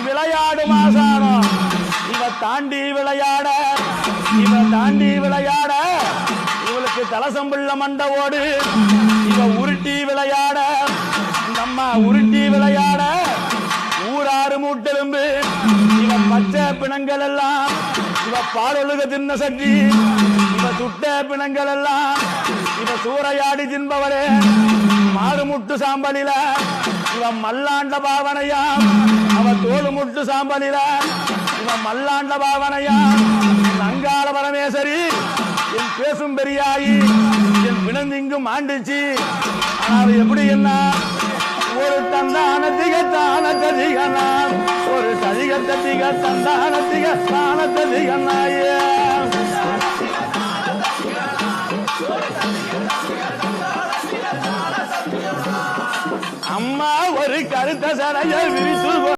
விளையாடு மாசானம் இவ தாண்டி விளையாட இவளுக்கு தலசம்புள்ள மண்டவோடு இவ உருட்டி விளையாட இந்த அம்மா உருட்டி விளையாட ஊராறு மூட்டெலும்பு இவ பச்சை பிணங்கள் எல்லாம் இவ பாலொழுக தின்ன சக்தி இவ சுட்ட பிணங்கள் எல்லாம் இவ சூறையாடி தின்பவரே மாறுமுட்டு சாம்பலில இவ மல்லாண்ட பாவனையா அவ தோடு முட்டு சாம்பலில இவ மல்லாண்ட பாவனையா அங்காள பரமேஸ்வரி என் பேசும் பெரியாயி என் பிணந்திங்கும் ஆண்டுச்சு. ஆனால் எப்படி என்ன ஒரு தந்தானத்திகத்தான ததிகனா ஒரு ததிகத்திக தந்தானத்திக தான ததிகனாயே அம்மா ஒரு கருத்த சடைய விரித்து